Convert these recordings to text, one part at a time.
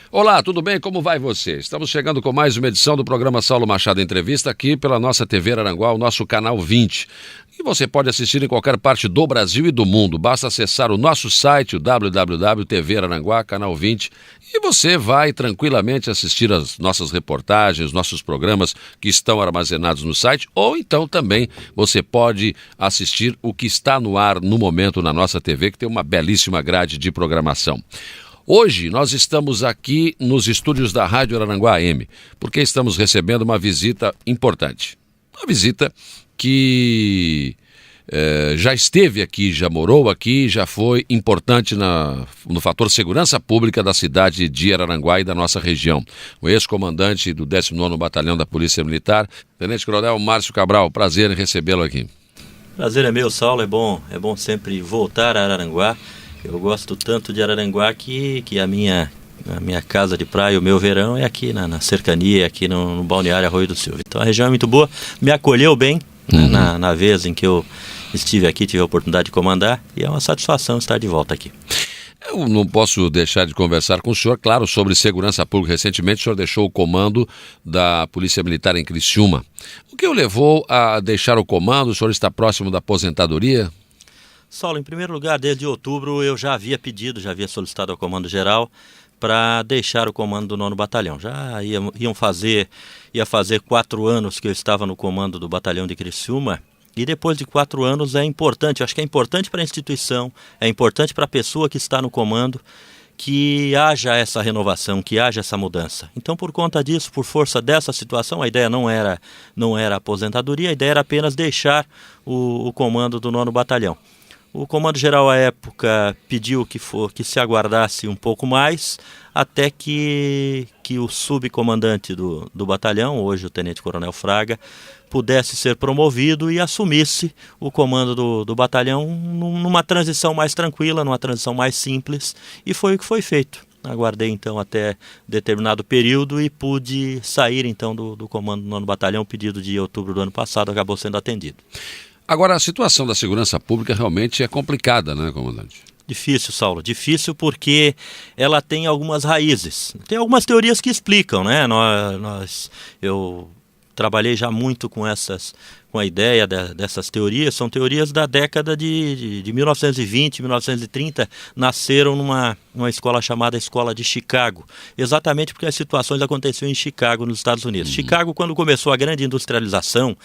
Olá, tudo bem? Como vai você? Estamos chegando com mais uma edição do programa Saulo Machado Entrevista aqui pela nossa TV Araranguá, o nosso canal 20. E você pode assistir em qualquer parte do Brasil e do mundo. Basta acessar o nosso site, o www.tv Araranguá, canal 20, e você vai tranquilamente assistir as nossas reportagens, nossos programas que estão armazenados no site, ou então também você pode assistir o que está no ar no momento na nossa TV, que tem uma belíssima grade de programação. Hoje nós estamos aqui nos estúdios da Rádio Araranguá AM, porque estamos recebendo uma visita importante. Uma visita que já esteve aqui, já morou aqui, já foi importante no fator segurança pública da cidade de Araranguá e da nossa região. O ex-comandante do 19º Batalhão da Polícia Militar, Tenente Coronel Márcio Cabral, prazer em recebê-lo aqui. Prazer é meu, Saulo, é bom sempre voltar a Araranguá. Eu gosto tanto de Araranguá que a minha casa de praia, o meu verão é aqui na cercania, aqui no balneário Arroio do Silva. Então a região é muito boa, me acolheu bem na vez em que eu estive aqui, tive a oportunidade de comandar, e é uma satisfação estar de volta aqui. Eu não posso deixar de conversar com o senhor, claro, sobre segurança pública. Recentemente o senhor deixou o comando da Polícia Militar em Criciúma. O que o levou a deixar o comando? O senhor está próximo da aposentadoria? Saulo, em primeiro lugar, desde outubro eu já havia solicitado ao Comando Geral para deixar o comando do 9º Batalhão. Ia fazer 4 anos que eu estava no comando do Batalhão de Criciúma, e depois de 4 anos é importante, eu acho que é importante para a instituição, é importante para a pessoa que está no comando, que haja essa renovação, que haja essa mudança. Então, por conta disso, por força dessa situação, a ideia não era aposentadoria, a ideia era apenas deixar o comando do 9º Batalhão. O Comando Geral, à época, pediu que se aguardasse um pouco mais, até que o subcomandante do batalhão, hoje o Tenente Coronel Fraga, pudesse ser promovido e assumisse o comando do batalhão numa transição mais tranquila, numa transição mais simples, e foi o que foi feito. Aguardei então até determinado período e pude sair então do comando do 9º Batalhão. O pedido de outubro do ano passado acabou sendo atendido. Agora, a situação da segurança pública realmente é complicada, né, comandante? Difícil, Saulo. Difícil porque ela tem algumas raízes. Tem algumas teorias que explicam, né? Eu trabalhei já muito com a ideia dessas teorias. São teorias da década de 1920, 1930, nasceram numa escola chamada Escola de Chicago, exatamente porque as situações aconteciam em Chicago, nos Estados Unidos. Chicago, quando começou a grande industrialização,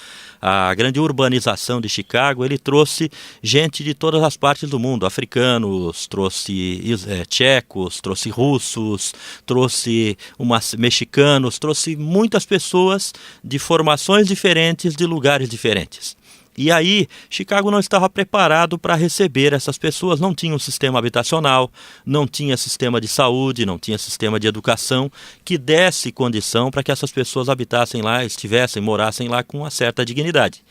a grande urbanização de Chicago, ele trouxe gente de todas as partes do mundo, africanos, trouxe tchecos, trouxe russos, trouxe mexicanos, trouxe muitas pessoas de formações diferentes, de lugares diferentes. E aí, Chicago não estava preparado para receber essas pessoas, não tinha um sistema habitacional, não tinha sistema de saúde, não tinha sistema de educação que desse condição para que essas pessoas habitassem lá, morassem lá com uma certa dignidade.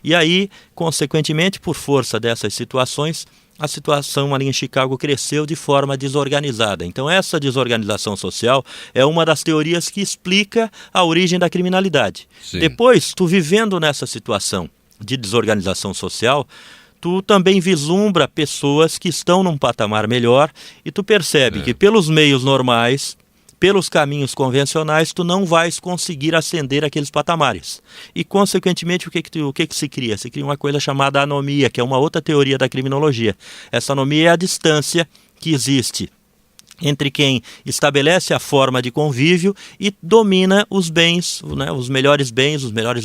E aí, consequentemente, por força dessas situações, a situação ali em Chicago cresceu de forma desorganizada. Então essa desorganização social é uma das teorias que explica a origem da criminalidade. Sim. Depois, tu vivendo nessa situação de desorganização social, tu também vislumbra pessoas que estão num patamar melhor e tu percebe que pelos meios normais, pelos caminhos convencionais, tu não vais conseguir ascender aqueles patamares. E, consequentemente, o que se cria? Se cria uma coisa chamada anomia, que é uma outra teoria da criminologia. Essa anomia é a distância que existe entre quem estabelece a forma de convívio e domina os bens, né, os melhores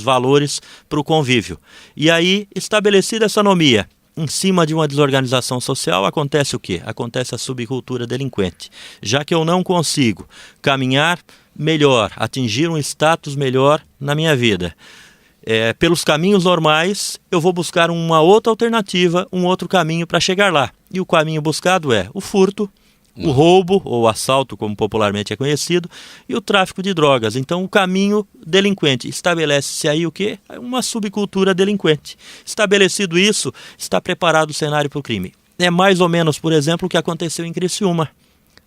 valores para o convívio. E aí, estabelecida essa anomia, em cima de uma desorganização social, acontece o quê? Acontece a subcultura delinquente. Já que eu não consigo caminhar melhor, atingir um status melhor na minha vida, pelos caminhos normais, eu vou buscar uma outra alternativa, um outro caminho para chegar lá. E o caminho buscado é o furto, o roubo, ou assalto, como popularmente é conhecido, e o tráfico de drogas. Então, o caminho delinquente. Estabelece-se aí o quê? Uma subcultura delinquente. Estabelecido isso, está preparado o cenário para o crime. É mais ou menos, por exemplo, o que aconteceu em Criciúma,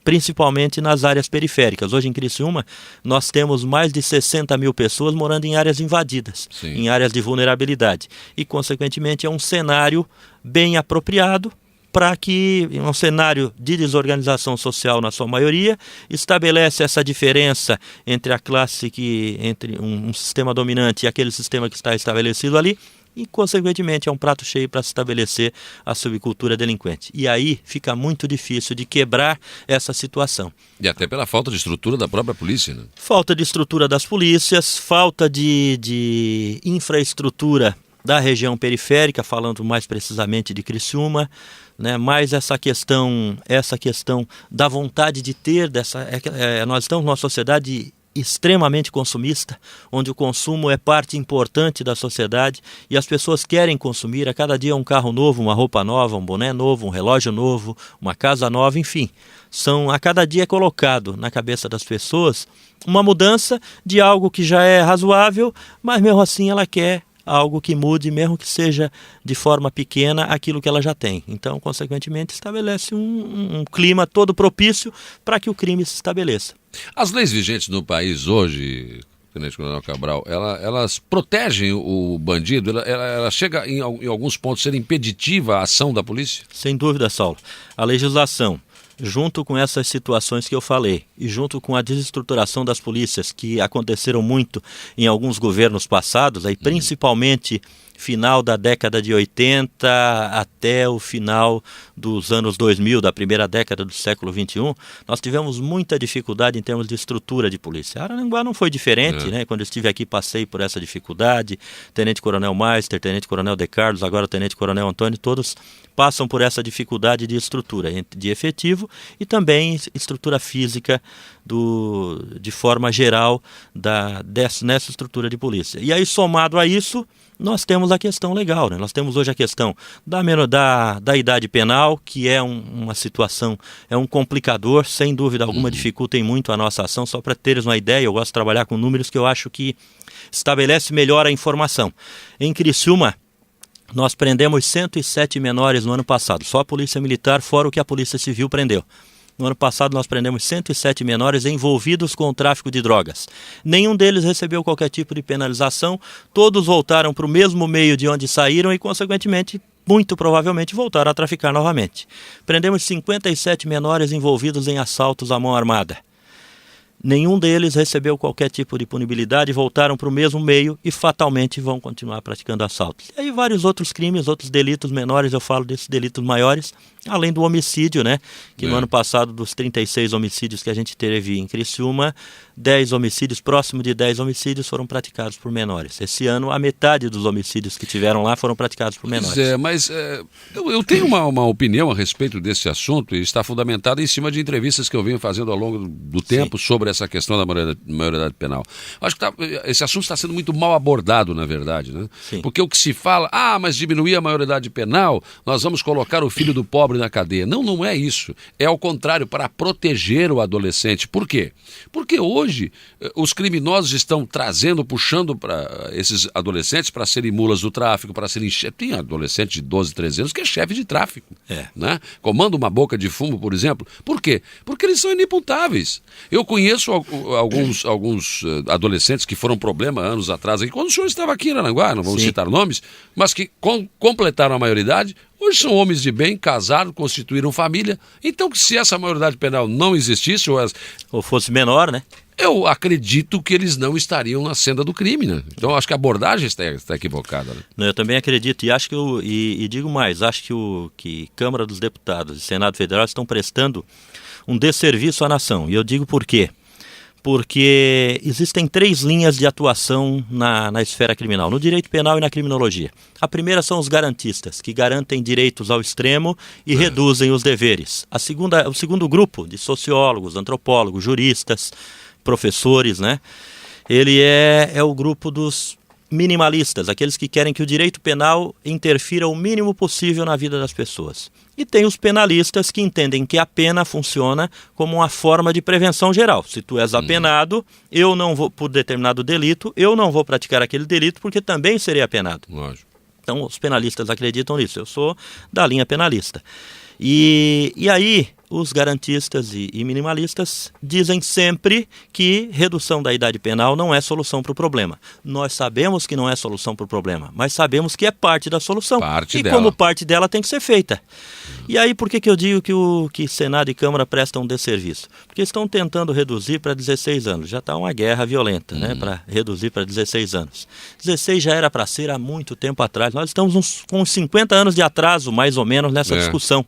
principalmente nas áreas periféricas. Hoje em Criciúma, nós temos mais de 60 mil pessoas morando em áreas invadidas, em áreas de vulnerabilidade. E, consequentemente, é um cenário bem apropriado para que, em um cenário de desorganização social na sua maioria, estabelece essa diferença entre a classe entre um sistema dominante e aquele sistema que está estabelecido ali, e, consequentemente, é um prato cheio para se estabelecer a subcultura delinquente. E aí fica muito difícil de quebrar essa situação. E até pela falta de estrutura da própria polícia, né? Falta de estrutura das polícias, falta de infraestrutura da região periférica, falando mais precisamente de Criciúma, né? Mais essa questão da vontade de ter, nós estamos numa sociedade extremamente consumista, onde o consumo é parte importante da sociedade e as pessoas querem consumir a cada dia um carro novo, uma roupa nova, um boné novo, um relógio novo, uma casa nova, enfim. A cada dia é colocado na cabeça das pessoas uma mudança de algo que já é razoável, mas mesmo assim ela quer algo que mude, mesmo que seja de forma pequena, aquilo que ela já tem. Então, consequentemente, estabelece um clima todo propício para que o crime se estabeleça. As leis vigentes no país hoje, Tenente Coronel Cabral, elas protegem o bandido? Ela chega em alguns pontos a ser impeditiva a ação da polícia? Sem dúvida, Saulo. A legislação, junto com essas situações que eu falei e junto com a desestruturação das polícias que aconteceram muito em alguns governos passados, aí principalmente final da década de 80 até o final dos anos 2000, da primeira década do século XXI, nós tivemos muita dificuldade em termos de estrutura de polícia. Araranguá não foi diferente, né? Quando eu estive aqui passei por essa dificuldade, Tenente Coronel Meister, Tenente Coronel De Carlos, agora Tenente Coronel Antônio, todos passam por essa dificuldade de estrutura, de efetivo e também estrutura física de forma geral nessa estrutura de polícia. E aí, somado a isso, nós temos a questão legal, né? Nós temos hoje a questão da idade penal, que é uma situação, é um complicador, sem dúvida alguma, dificultem muito a nossa ação. Só para teres uma ideia, eu gosto de trabalhar com números que eu acho que estabelece melhor a informação. Em Criciúma, nós prendemos 107 menores no ano passado, só a Polícia Militar, fora o que a Polícia Civil prendeu. No ano passado nós prendemos 107 menores envolvidos com o tráfico de drogas. Nenhum deles recebeu qualquer tipo de penalização, todos voltaram para o mesmo meio de onde saíram e, consequentemente, muito provavelmente voltaram a traficar novamente. Prendemos 57 menores envolvidos em assaltos à mão armada. Nenhum deles recebeu qualquer tipo de punibilidade, voltaram para o mesmo meio e fatalmente vão continuar praticando assaltos. E aí vários outros crimes, outros delitos menores, eu falo desses delitos maiores, além do homicídio, né? Que no ano passado, dos 36 homicídios que a gente teve em Criciúma, 10 homicídios, próximo de 10 homicídios foram praticados por menores. Esse ano, a metade dos homicídios que tiveram lá foram praticados por menores. Eu tenho uma opinião a respeito desse assunto e está fundamentada em cima de entrevistas que eu venho fazendo ao longo do tempo sobre essa questão da maioridade penal. Acho que esse assunto está sendo muito mal abordado, na verdade, né? Sim. Porque o que se fala, mas diminuir a maioridade penal, nós vamos colocar o filho do pobre na cadeia. Não é isso. É ao contrário, para proteger o adolescente. Por quê? Porque hoje os criminosos estão puxando para esses adolescentes para serem mulas do tráfico, para serem chefes. Tem adolescente de 12, 13 anos que é chefe de tráfico. Né? Comanda uma boca de fumo, por exemplo. Por quê? Porque eles são inimputáveis. Eu conheço alguns adolescentes que foram problema anos atrás, aqui, quando o senhor estava aqui em Araranguá, não vamos citar nomes, mas que completaram a maioridade, hoje são homens de bem, casaram, constituíram família. Então, se essa maioridade penal não existisse, ou fosse menor, né? Eu acredito que eles não estariam na senda do crime, né? Então, acho que a abordagem está equivocada. Né? Eu também acredito, e acho que digo mais, acho que Câmara dos Deputados e Senado Federal estão prestando um desserviço à nação. E eu digo por quê? Porque existem 3 linhas de atuação na esfera criminal, no direito penal e na criminologia. A primeira são os garantistas, que garantem direitos ao extremo e reduzem os deveres. O segundo grupo de sociólogos, antropólogos, juristas, professores, né? Ele é o grupo dos minimalistas, aqueles que querem que o direito penal interfira o mínimo possível na vida das pessoas. E tem os penalistas que entendem que a pena funciona como uma forma de prevenção geral. Se tu és apenado, eu não vou, por determinado delito, eu não vou praticar aquele delito porque também serei apenado. Lógico. Então os penalistas acreditam nisso. Eu sou da linha penalista. E aí os garantistas e minimalistas dizem sempre que redução da idade penal não é solução para o problema. Nós sabemos que não é solução para o problema, mas sabemos que é parte da solução. Parte e dela. como parte dela tem que ser feita. E aí por que eu digo que Senado e Câmara prestam um desserviço? Porque estão tentando reduzir para 16 anos. Já está uma guerra violenta, né, para reduzir para 16 anos. 16 já era para ser há muito tempo atrás. Nós estamos com uns 50 anos de atraso, mais ou menos, nessa discussão.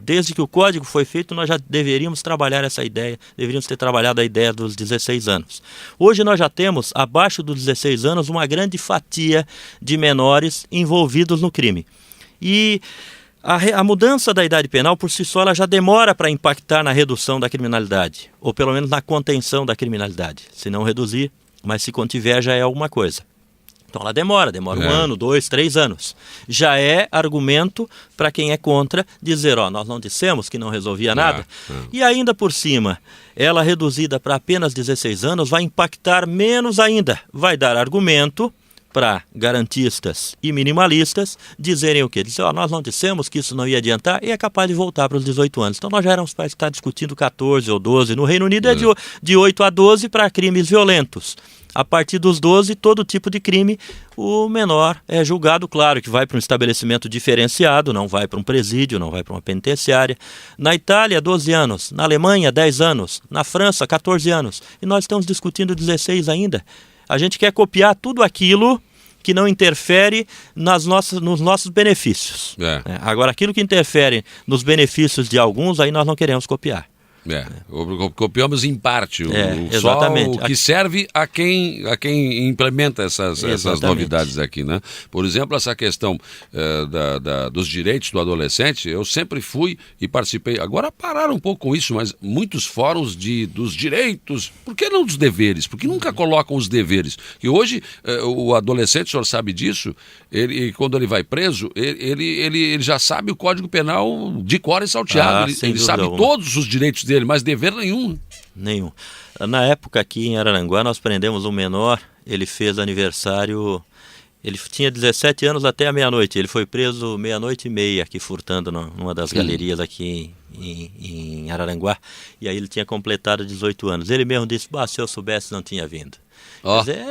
Desde que o código foi feito, nós já deveríamos trabalhar essa ideia, deveríamos ter trabalhado a ideia dos 16 anos. Hoje nós já temos, abaixo dos 16 anos, uma grande fatia de menores envolvidos no crime. E a mudança da idade penal, por si só, ela já demora para impactar na redução da criminalidade, ou pelo menos na contenção da criminalidade. Se não reduzir, mas se contiver já é alguma coisa. Então ela demora 1 ano, 2, 3 anos. Já é argumento para quem é contra dizer, nós não dissemos que não resolvia nada. E ainda por cima, ela reduzida para apenas 16 anos vai impactar menos ainda. Vai dar argumento para garantistas e minimalistas dizerem o quê? Dizer, nós não dissemos que isso não ia adiantar e é capaz de voltar para os 18 anos. Então nós já éramos para estar discutindo 14 ou 12. No Reino Unido é de 8 a 12 para crimes violentos. A partir dos 12, todo tipo de crime, o menor é julgado, claro, que vai para um estabelecimento diferenciado, não vai para um presídio, não vai para uma penitenciária. Na Itália, 12 anos. Na Alemanha, 10 anos. Na França, 14 anos. E nós estamos discutindo 16 ainda. A gente quer copiar tudo aquilo que não interfere nos nossos benefícios. Agora, aquilo que interfere nos benefícios de alguns, aí nós não queremos copiar. Copiamos em parte exatamente. Só o que serve a quem implementa essas novidades aqui, né? Por exemplo, essa questão dos direitos do adolescente, eu sempre fui e participei, agora pararam um pouco com isso, mas muitos fóruns dos direitos, por que não dos deveres? Porque nunca colocam os deveres. E hoje, o adolescente, o senhor sabe disso, quando ele vai preso, ele já sabe o Código Penal de cor e salteado, ele sabe todos os direitos dele, mas dever nenhum. Nenhum. Na época aqui em Araranguá nós prendemos um menor, ele fez aniversário, ele tinha 17 anos até a meia-noite, ele foi preso 00:30 aqui furtando numa das galerias aqui em Araranguá, e aí ele tinha completado 18 anos. Ele mesmo disse, se eu soubesse não tinha vindo. Quer dizer,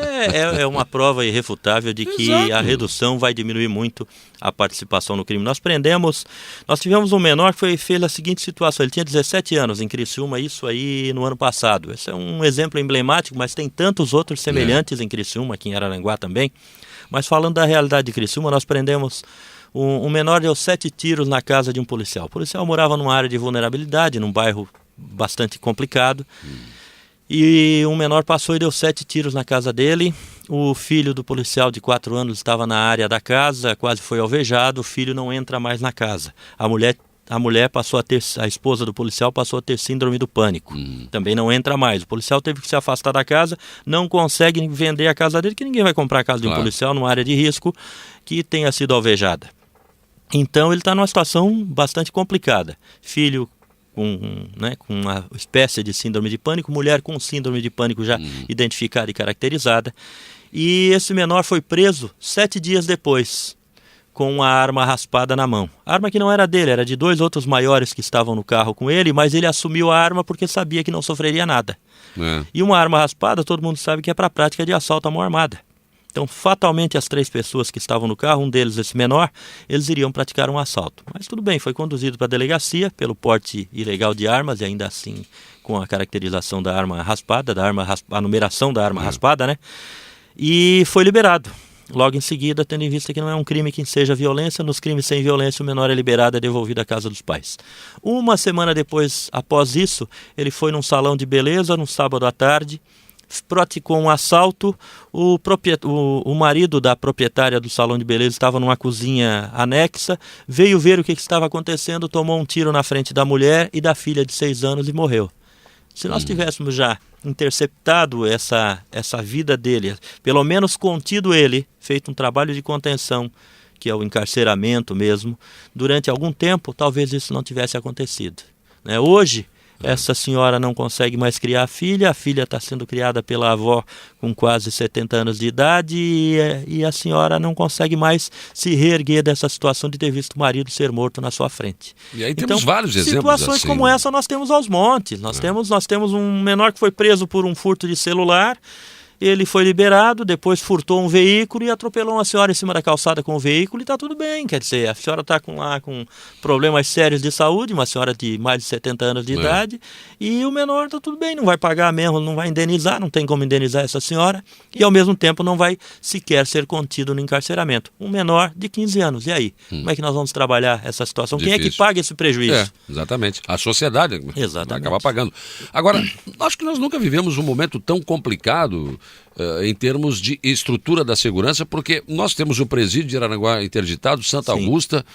é uma prova irrefutável de que a redução vai diminuir muito a participação no crime. Nós tivemos um menor que fez a seguinte situação, ele tinha 17 anos em Criciúma, isso aí no ano passado. Esse é um exemplo emblemático, mas tem tantos outros semelhantes em Criciúma, aqui em Araranguá também. Mas falando da realidade de Criciúma, nós prendemos um menor, deu 7 tiros na casa de um policial. O policial morava numa área de vulnerabilidade, num bairro bastante complicado. E um menor passou e deu 7 tiros na casa dele. O filho do policial de 4 anos estava na área da casa, quase foi alvejado. O filho não entra mais na casa. A mulher passou a ter, a esposa do policial passou a ter síndrome do pânico. Também não entra mais. O policial teve que se afastar da casa, não consegue vender a casa dele, que ninguém vai comprar a casa de um policial numa área de risco que tenha sido alvejada. Então ele está numa situação bastante complicada. Filho com uma espécie de síndrome de pânico, mulher com síndrome de pânico já identificada e caracterizada. E esse menor foi preso 7 dias depois, com uma arma raspada na mão. Arma que não era dele, era de 2 outros maiores que estavam no carro com ele, mas ele assumiu a arma porque sabia que não sofreria nada. E uma arma raspada, todo mundo sabe que é para a prática de assalto à mão armada. Então, fatalmente, as 3 pessoas que estavam no carro, um deles, esse menor, eles iriam praticar um assalto. Mas tudo bem, foi conduzido para a delegacia pelo porte ilegal de armas, e ainda assim com a caracterização da arma raspada, a numeração da arma raspada, né? E foi liberado. Logo em seguida, tendo em vista que não é um crime que seja violência, nos crimes sem violência o menor é liberado e é devolvido à casa dos pais. Uma semana depois, após isso, ele foi num salão de beleza, num sábado à tarde, praticou um assalto. O marido da proprietária do salão de beleza estava numa cozinha anexa, veio ver o que estava acontecendo, tomou um tiro na frente da mulher e da filha de 6 anos e morreu. Se nós tivéssemos já interceptado essa vida dele, pelo menos contido ele, feito um trabalho de contenção, que é o encarceramento mesmo, durante algum tempo, talvez isso não tivesse acontecido. Hoje, Essa senhora não consegue mais criar a filha está sendo criada pela avó com quase 70 anos de idade e a senhora não consegue mais se reerguer dessa situação de ter visto o marido ser morto na sua frente. E aí temos vários exemplos situações assim, como essa nós temos aos montes. Nós temos um menor que foi preso por um furto de celular. Ele foi liberado, depois furtou um veículo e atropelou uma senhora em cima da calçada com o veículo e está tudo bem. Quer dizer, a senhora está com problemas sérios de saúde, uma senhora de mais de 70 anos de idade, e o menor está tudo bem, não vai pagar mesmo, não vai indenizar, não tem como indenizar essa senhora, e ao mesmo tempo não vai sequer ser contido no encarceramento. Um menor de 15 anos, e aí? Como é que nós vamos trabalhar essa situação? Difícil. Quem é que paga esse prejuízo? Exatamente. A sociedade vai acabar pagando. Agora, acho que nós nunca vivemos um momento tão complicado em termos de estrutura da segurança, porque nós temos o presídio de Araranguá interditado, Santa Augusta,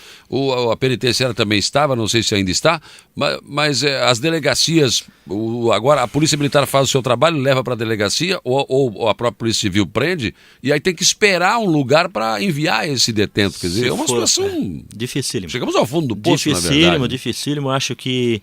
a penitenciária também estava, não sei se ainda está, mas as delegacias, agora a Polícia Militar faz o seu trabalho, leva para a delegacia, ou a própria Polícia Civil prende, e aí tem que esperar um lugar para enviar esse detento. Quer dizer, é uma situação dificílima. Chegamos ao fundo do poço, na verdade. Dificílimo. Acho que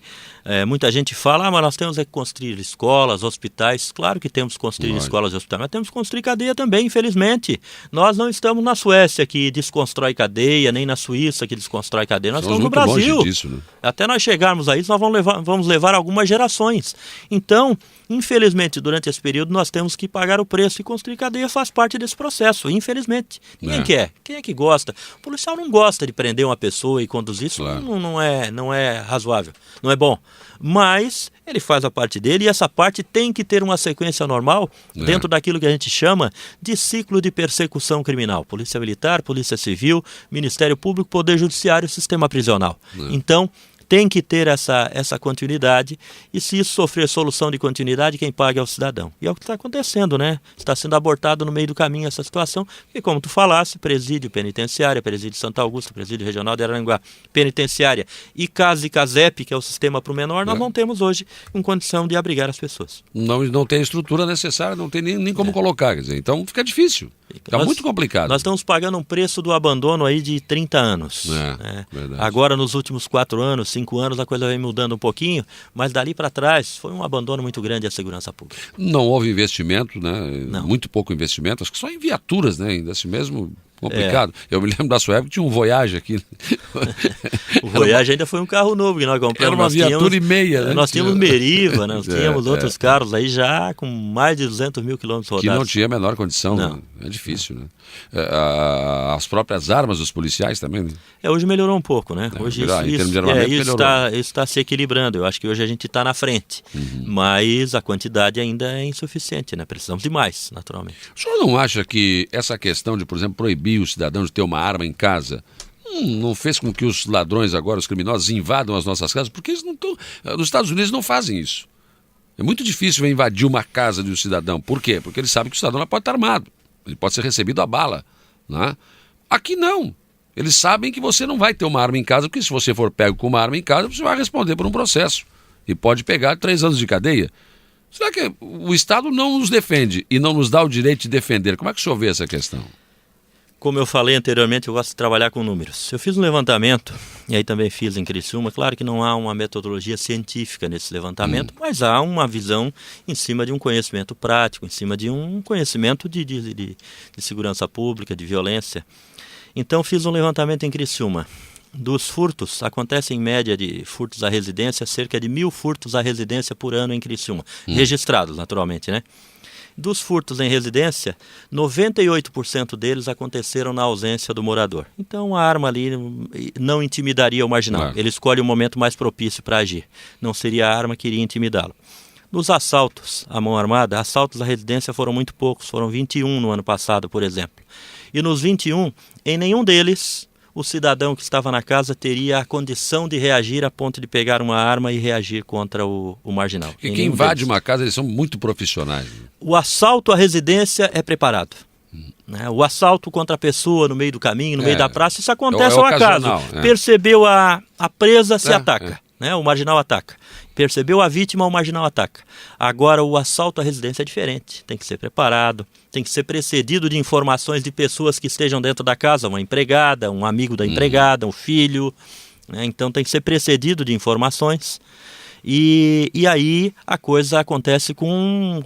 muita gente fala, mas nós temos que construir escolas, hospitais. Claro que temos que construir escolas e hospitais, mas temos que construir cadeia também, infelizmente. Nós não estamos na Suécia, que desconstrói cadeia, nem na Suíça, que desconstrói cadeia. Nós estamos no Brasil. Longe disso, né? Até nós chegarmos a isso, nós vamos levar algumas gerações. Então, infelizmente, durante esse período, nós temos que pagar o preço, e construir cadeia faz parte desse processo, infelizmente. Ninguém quer. Quem é que gosta? O policial não gosta de prender uma pessoa e conduzir, isso não é razoável, não é bom. Mas ele faz a parte dele, e essa parte tem que ter uma sequência normal dentro daquilo que a gente chama de ciclo de persecução criminal. Polícia Militar, Polícia Civil, Ministério Público, Poder Judiciário, Sistema Prisional. Então, tem que ter essa continuidade, e se isso sofrer solução de continuidade, quem paga é o cidadão. E é o que está acontecendo, né? Está sendo abortado no meio do caminho essa situação, porque como tu falasse, presídio penitenciária, presídio Santa Augusta, presídio regional de Araranguá, penitenciária e CAS e CASEP, que é o sistema para o menor, nós não temos hoje em condição de abrigar as pessoas. Não tem a estrutura necessária, não tem nem como colocar, quer dizer, então fica difícil. Está muito complicado. Nós estamos pagando um preço do abandono aí de 30 anos. Agora, nos últimos 4 anos, 5 anos, a coisa vem mudando um pouquinho, mas dali para trás foi um abandono muito grande à segurança pública. Não houve investimento, né? Não. Muito pouco investimento, acho que só em viaturas, né? Ainda assim mesmo. Complicado. Eu me lembro da sua época, tinha um Voyage aqui. O Voyage ainda foi um carro novo que nós compramos. Era uma viatura e meia, né? Nós tínhamos Meriva, nós tínhamos outros carros aí já com mais de 200 mil quilômetros rodados. Que não tinha a menor condição, né? É difícil, né? As próprias armas dos policiais também, né? Hoje melhorou um pouco, né? Hoje isso está se equilibrando. Eu acho que hoje a gente está na frente. Mas a quantidade ainda é insuficiente, né? Precisamos de mais, naturalmente. O senhor não acha que essa questão de, por exemplo, proibir o cidadão de ter uma arma em casa não fez com que os ladrões agora, os criminosos, invadam as nossas casas? Porque eles não estão... Nos Estados Unidos não fazem isso. É muito difícil invadir uma casa de um cidadão. Por quê? Porque eles sabem que o cidadão pode estar armado. Ele pode ser recebido a bala, né? Aqui não. Eles sabem que você não vai ter uma arma em casa, porque se você for pego com uma arma em casa, você vai responder por um processo. E pode pegar 3 anos de cadeia. Será que o Estado não nos defende e não nos dá o direito de defender? Como é que o senhor vê essa questão? Como eu falei anteriormente, eu gosto de trabalhar com números. Eu fiz um levantamento, e aí também fiz em Criciúma. Claro que não há uma metodologia científica nesse levantamento, mas há uma visão em cima de um conhecimento prático, em cima de um conhecimento de segurança pública, de violência. Então fiz um levantamento em Criciúma. Dos furtos, acontece em média de furtos à residência, cerca de 1.000 furtos à residência por ano em Criciúma. Registrados, naturalmente, né? Dos furtos em residência, 98% deles aconteceram na ausência do morador. Então a arma ali não intimidaria o marginal. Ele escolhe o momento mais propício para agir. Não seria a arma que iria intimidá-lo. Nos assaltos à mão armada, assaltos à residência foram muito poucos. Foram 21 no ano passado, por exemplo. E nos 21, em nenhum deles, o cidadão que estava na casa teria a condição de reagir a ponto de pegar uma arma e reagir contra o marginal. E quem invade uma casa, eles são muito profissionais. O assalto à residência é preparado. O assalto contra a pessoa no meio do caminho, no meio da praça, isso acontece ao acaso. Percebeu a presa, se ataca. O marginal ataca. Percebeu a vítima, o marginal ataca. Agora, o assalto à residência é diferente. Tem que ser preparado, tem que ser precedido de informações de pessoas que estejam dentro da casa, uma empregada, um amigo da empregada, um filho. Então, tem que ser precedido de informações. E aí a coisa acontece com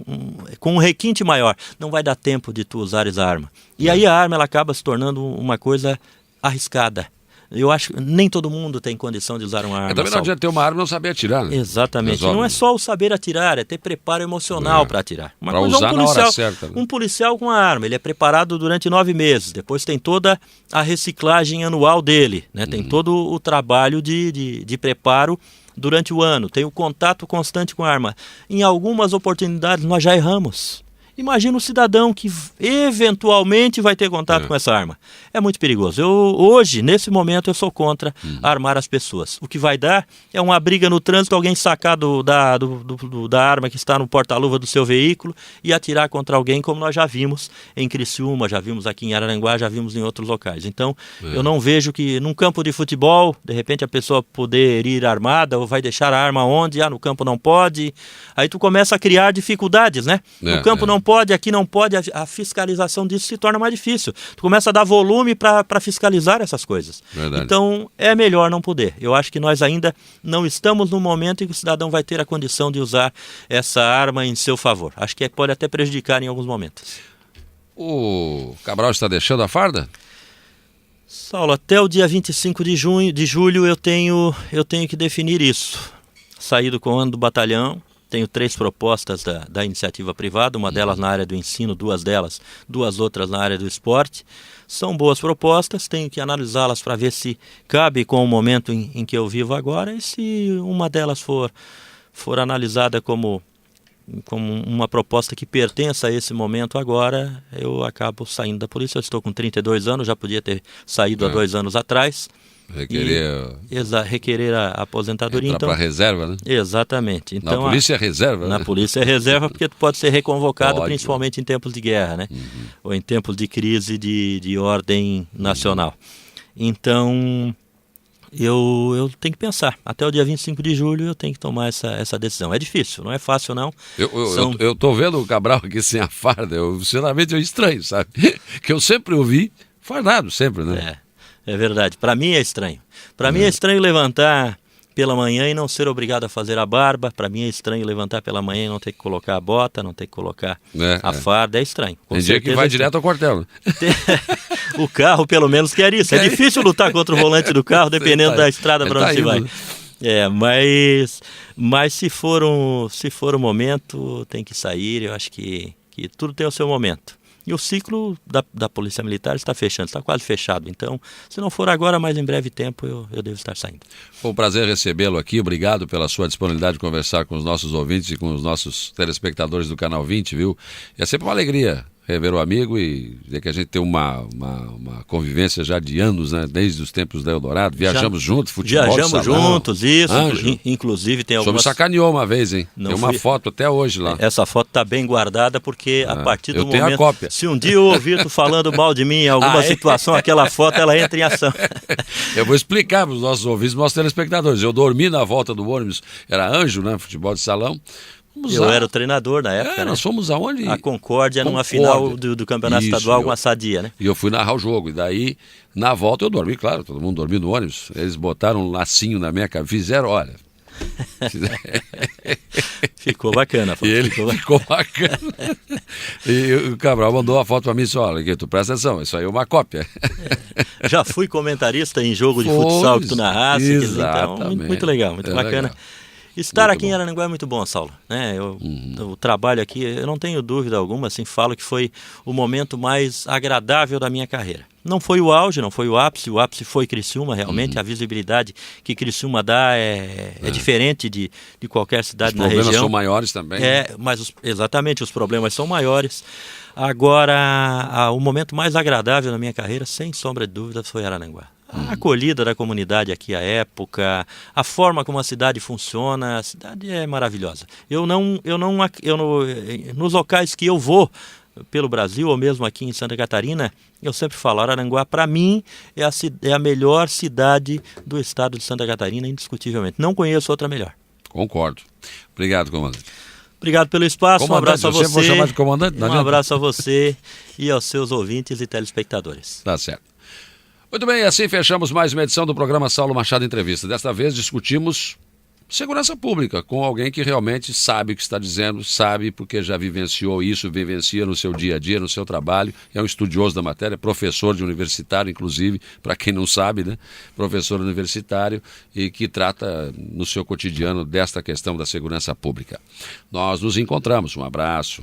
um requinte maior. Não vai dar tempo de tu usares a arma. E aí a arma ela acaba se tornando uma coisa arriscada. Eu acho que nem todo mundo tem condição de usar uma arma. Também não adianta ter uma arma e não saber atirar, né? Exatamente. Não é só o saber atirar, é ter preparo emocional para atirar. Para usar na hora certa. Né? Um policial com a arma, ele é preparado durante 9 meses. Depois tem toda a reciclagem anual dele, né? Tem todo o trabalho de preparo durante o ano. Tem o contato constante com a arma. Em algumas oportunidades nós já erramos. Imagina um cidadão que eventualmente vai ter contato com essa arma. É muito perigoso. Hoje, nesse momento, eu sou contra armar as pessoas. O que vai dar é uma briga no trânsito, alguém sacar da arma que está no porta-luva do seu veículo e atirar contra alguém, como nós já vimos em Criciúma, já vimos aqui em Araranguá, já vimos em outros locais. Então, eu não vejo que num campo de futebol, de repente a pessoa poder ir armada ou vai deixar a arma onde? No campo não pode. Aí tu começa a criar dificuldades, né? No campo não pode, aqui não pode, a fiscalização disso se torna mais difícil. Tu começa a dar volume para fiscalizar essas coisas. Verdade. Então, é melhor não poder. Eu acho que nós ainda não estamos no momento em que o cidadão vai ter a condição de usar essa arma em seu favor. Acho que pode até prejudicar em alguns momentos. O Cabral está deixando a farda? Saulo, até o dia 25 de julho eu tenho que definir isso. Saí do comando do batalhão. Tenho 3 propostas da iniciativa privada, uma delas na área do ensino, duas outras na área do esporte. São boas propostas, tenho que analisá-las para ver se cabe com o momento em que eu vivo agora e se uma delas for analisada como uma proposta que pertença a esse momento agora, eu acabo saindo da polícia. Eu estou com 32 anos, já podia ter saído há 2 anos atrás. Requerer a aposentadoria. Entrar para reserva, né? Exatamente. Então, na polícia é reserva, né? Na polícia é reserva porque tu pode ser reconvocado, principalmente em tempos de guerra, né? Ou em tempos de crise de ordem nacional. Então, eu tenho que pensar. Até o dia 25 de julho eu tenho que tomar essa decisão. É difícil, não é fácil não. Eu tô vendo o Cabral aqui sem a farda, sinceramente eu estranho, sabe? Que eu sempre ouvi fardado, sempre, né? É verdade. Para mim é estranho. Para mim é estranho levantar pela manhã e não ser obrigado a fazer a barba. Para mim é estranho levantar pela manhã e não ter que colocar a bota, não ter que colocar a farda. É estranho. Tem dia que vai direto ao quartel. O carro pelo menos quer isso. É difícil lutar contra o volante do carro, dependendo da estrada para onde você vai. Mas se for o momento, tem que sair. Eu acho que tudo tem o seu momento. E o ciclo da Polícia Militar está fechando, está quase fechado. Então, se não for agora, mas em breve tempo, eu devo estar saindo. Foi um prazer recebê-lo aqui. Obrigado pela sua disponibilidade de conversar com os nossos ouvintes e com os nossos telespectadores do Canal 20, viu? É sempre uma alegria rever o amigo e dizer que a gente tem uma convivência já de anos, né? Desde os tempos da Eldorado. Viajamos juntos, futebol, viajamos juntos, isso. Inclusive tem algumas... Só me sacaneou uma vez, hein? Tem uma foto até hoje lá. Essa foto está bem guardada porque a partir do momento... Eu tenho a cópia. Se um dia eu ouvir tu falando mal de mim em alguma situação, aquela foto ela entra em ação. Eu vou explicar para os nossos ouvintes, nossos telespectadores. Eu dormi na volta do ônibus, era Anjo, né? Futebol de salão. Eu era o treinador na época, né? Nós fomos aonde? A Concórdia, numa final do campeonato estadual com a Sadia, né? E eu fui narrar o jogo. E daí, na volta, eu dormi, claro, todo mundo dormiu no ônibus. Eles botaram um lacinho na minha cabeça, fizeram, olha... Ficou bacana. E ele ficou bacana. E o Cabral mandou a foto para mim e disse, olha, tu presta atenção, isso aí é uma cópia. Já fui comentarista em jogo de futsal que tu narraste. Então, muito legal, muito bacana. Legal. Estar aqui em Araranguá é muito bom, Saulo, né? O trabalho aqui, eu não tenho dúvida alguma, assim, falo que foi o momento mais agradável da minha carreira. Não foi o auge, não foi o ápice foi Criciúma, realmente, a visibilidade que Criciúma dá é diferente de qualquer cidade na região. Os problemas são maiores também. Mas exatamente, os problemas são maiores. Agora, o momento mais agradável da minha carreira, sem sombra de dúvida, foi Araranguá. A acolhida da comunidade aqui, a época, a forma como a cidade funciona, a cidade é maravilhosa. Nos locais que eu vou pelo Brasil, ou mesmo aqui em Santa Catarina, eu sempre falo, Araranguá, para mim, é a melhor cidade do estado de Santa Catarina, indiscutivelmente. Não conheço outra melhor. Concordo. Obrigado, comandante. Obrigado pelo espaço, um abraço a você. Vou chamar de comandante? Um abraço a você e aos seus ouvintes e telespectadores. Tá certo. Muito bem, assim fechamos mais uma edição do programa Saulo Machado Entrevista. Desta vez discutimos segurança pública, com alguém que realmente sabe o que está dizendo, sabe porque já vivenciou isso, vivencia no seu dia a dia, no seu trabalho, é um estudioso da matéria, professor de universitário, inclusive, para quem não sabe, né? Professor universitário e que trata no seu cotidiano desta questão da segurança pública. Nós nos encontramos, um abraço.